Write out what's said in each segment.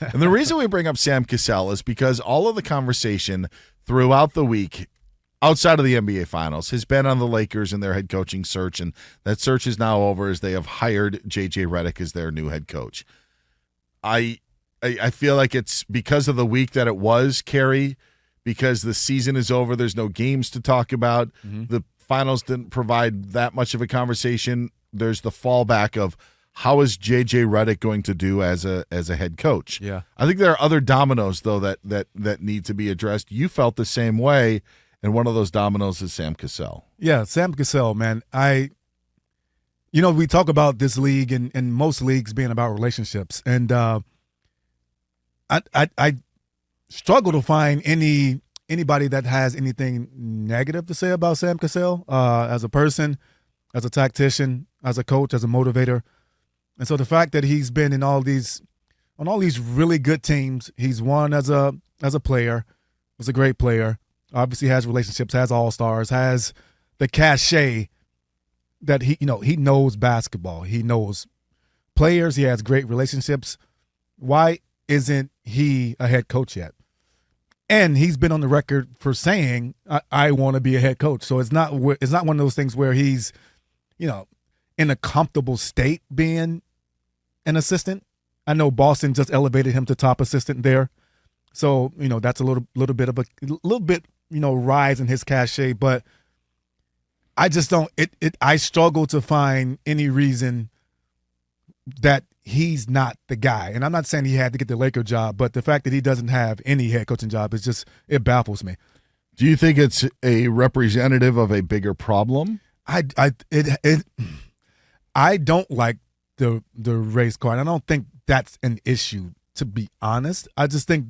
And the reason we bring up Sam Cassell is because all of the conversation throughout the week outside of the NBA Finals has been on the Lakers and their head coaching search, and that search is now over as they have hired JJ Redick as their new head coach. I feel like it's because of the week that it was, Kerry, because the season is over. There's no games to talk about. Mm-hmm. The finals didn't provide that much of a conversation. There's the fallback of how is JJ Redick going to do as a head coach? Yeah, I think there are other dominoes though that need to be addressed. You felt the same way, and one of those dominoes is Sam Cassell. Yeah, Sam Cassell, man. We talk about this league and most leagues being about relationships, and I struggle to find anybody that has anything negative to say about Sam Cassell as a person, as a tactician, as a coach, as a motivator. And so the fact that he's been on all these really good teams, he's won as a player, was a great player, obviously has relationships, has all-stars, has the cachet that he knows basketball. He knows players, he has great relationships. Why isn't he a head coach yet? And he's been on the record for saying, I want to be a head coach. So it's not one of those things where he's, in a comfortable state being an assistant. I know Boston just elevated him to top assistant there. So, that's a little bit, rise in his cachet. But I just don't, I struggle to find any reason that he's not the guy. And I'm not saying he had to get the Laker job, but the fact that he doesn't have any head coaching job is just, it baffles me. Do you think it's a representative of a bigger problem? I don't like the race card. I don't think that's an issue, to be honest. I just think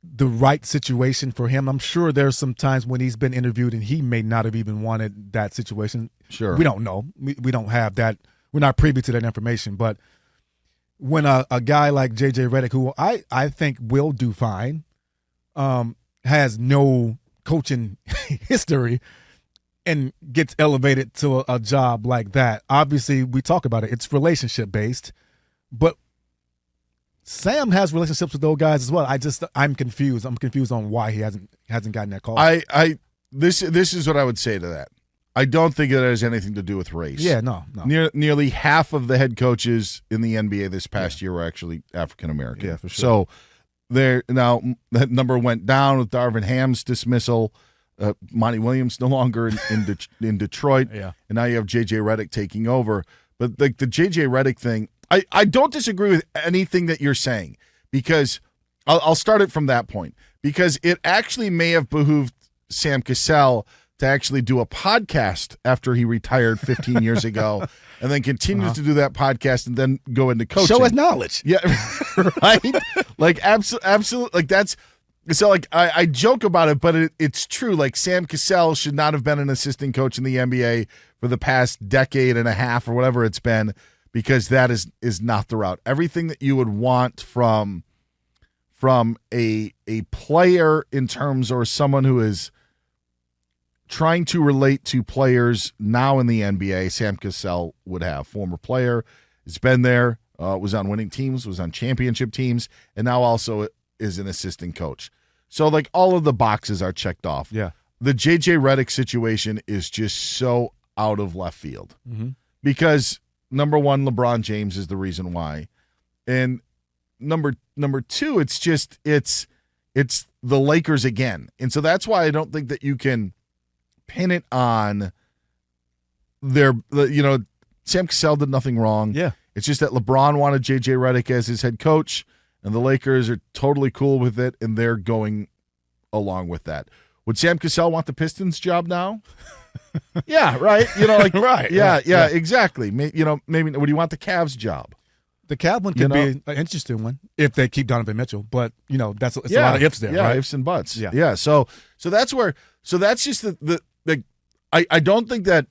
the right situation for him. I'm sure there's some times when he's been interviewed and he may not have even wanted that situation. Sure. We don't know. We don't have that. We're not privy to that information. But when a guy like JJ Redick, who I think will do fine, has no coaching history and gets elevated to a job like that, obviously we talk about it. It's relationship based, but Sam has relationships with those guys as well. I'm confused. I'm confused on why he hasn't gotten that call. This is what I would say to that. I don't think it has anything to do with race. Yeah, no. Nearly half of the head coaches in the NBA this past year were actually African American. Yeah, for sure. So now that number went down with Darvin Ham's dismissal. Monty Williams no longer in Detroit. Yeah. And now you have JJ Redick taking over. But the JJ Redick thing, I don't disagree with anything that you're saying, because I'll start it from that point, because it actually may have behooved Sam Cassell to actually do a podcast after he retired 15 years ago, and then continues to do that podcast and then go into coaching. Show his knowledge. Yeah, right? Like, absolutely. Like, that's – so, like, I joke about it, but it's true. Like, Sam Cassell should not have been an assistant coach in the NBA for the past decade and a half or whatever it's been, because that is not the route. Everything that you would want from a player in terms, or someone who is trying to relate to players now in the NBA, Sam Cassell would have. Former player, has been there, was on winning teams, was on championship teams, and now also is an assistant coach. So, like, all of the boxes are checked off. Yeah. The JJ Redick situation is just so out of left field, because number one, LeBron James is the reason why, and number two, it's the Lakers again, and so that's why I don't think that you can pin it on Sam Cassell did nothing wrong. Yeah. It's just that LeBron wanted JJ Redick as his head coach, and the Lakers are totally cool with it, and they're going along with that. Would Sam Cassell want the Pistons job now? Yeah, right. Right. Yeah, exactly. Maybe would you want the Cavs job? The Cavs one could be an interesting one if they keep Donovan Mitchell, but it's a lot of ifs there, yeah, right? Ifs and buts. Yeah. So that's where. So that's just the. I don't think that.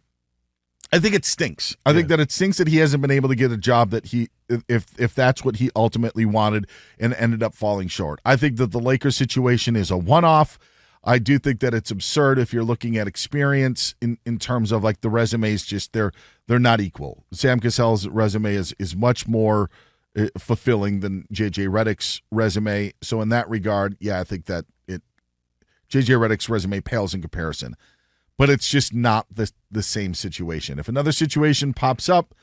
I think it stinks. I think that it stinks that he hasn't been able to get a job that if that's what he ultimately wanted and ended up falling short. I think that the Lakers situation is a one-off. I do think that it's absurd if you're looking at experience in terms of, like, the resumes, just they're not equal. Sam Cassell's resume is much more fulfilling than JJ Redick's resume. So in that regard, yeah, I think that JJ Redick's resume pales in comparison. But it's just not the same situation. If another situation pops up,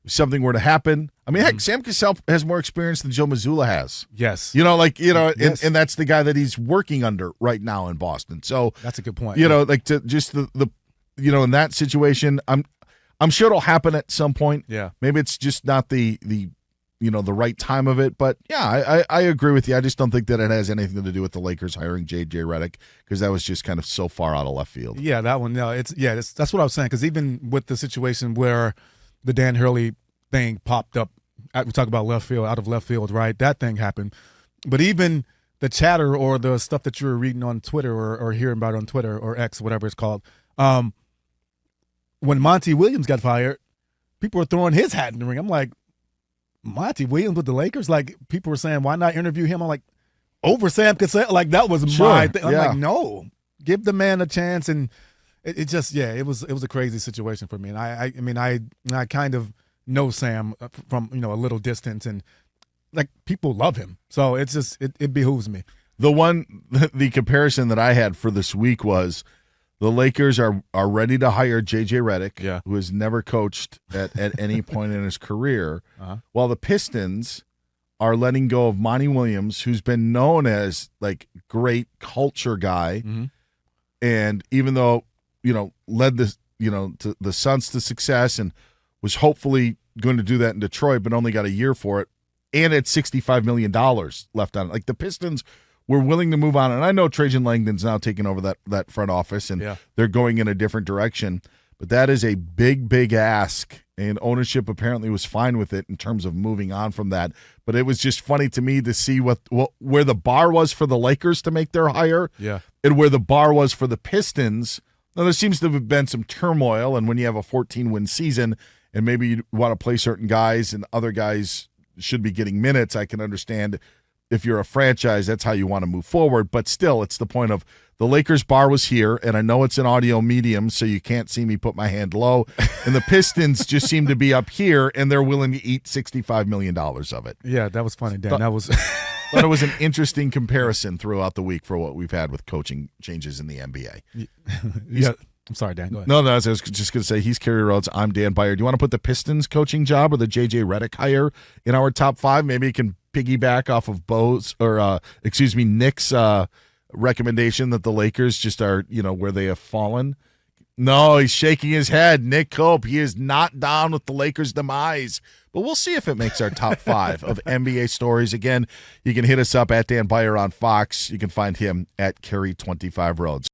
if something were to happen, I mean, heck, Sam Cassell has more experience than Joe Mazzulla has. Yes. Yes. And that's the guy that he's working under right now in Boston. So that's a good point. Like to just the in that situation, I'm sure it'll happen at some point. Yeah. Maybe it's just not the right time of it. But yeah, I agree with you. I just don't think that it has anything to do with the Lakers hiring JJ Redick, because that was just kind of so far out of left field. Yeah, that one. No, that's what I was saying. Because even with the situation where the Dan Hurley thing popped up, we talk about left field, out of left field, right? That thing happened. But even the chatter or the stuff that you were reading on Twitter or hearing about on Twitter or X, whatever it's called, when Monty Williams got fired, people were throwing his hat in the ring. I'm like, Monty Williams with the Lakers? Like, people were saying, why not interview him? I'm like, over Sam Cassell? Like, that was my thing. I'm like, no, give the man a chance. And it was a crazy situation for me. And I kind of know Sam from, a little distance, and like, people love him. So it's just, it behooves me. The comparison that I had for this week was the Lakers are ready to hire JJ Redick, who has never coached at any point in his career, while the Pistons are letting go of Monty Williams, who's been known as like great culture guy, and even though led to the Suns to success and was hopefully going to do that in Detroit, but only got a year for it, and had $65 million left on it. Like, the Pistons were willing to move on, and I know Trajan Langdon's now taking over that front office, and they're going in a different direction. But that is a big, big ask, and ownership apparently was fine with it in terms of moving on from that. But it was just funny to me to see where the bar was for the Lakers to make their hire, and where the bar was for the Pistons. Now, there seems to have been some turmoil, and when you have a 14-win season and maybe you want to play certain guys and other guys should be getting minutes, I can understand if you're a franchise, that's how you want to move forward. But still, it's the point of the Lakers bar was here, and I know it's an audio medium, so you can't see me put my hand low. And the Pistons just seem to be up here, and they're willing to eat $65 million of it. Yeah, that was funny, Dan. That was But it was an interesting comparison throughout the week for what we've had with coaching changes in the NBA. Yeah. I'm sorry, Dan. Go ahead. No, I was just going to say, he's Kerry Rhodes. I'm Dan Beyer. Do you want to put the Pistons coaching job or the JJ Redick hire in our top 5? Maybe you can piggyback off of Nick's recommendation that the Lakers just are, where they have fallen. No, he's shaking his head. Nick Cope, he is not down with the Lakers' demise. But we'll see if it makes our top 5 of NBA stories. Again, you can hit us up at Dan Beyer on Fox. You can find him at Kerry25 Rhodes.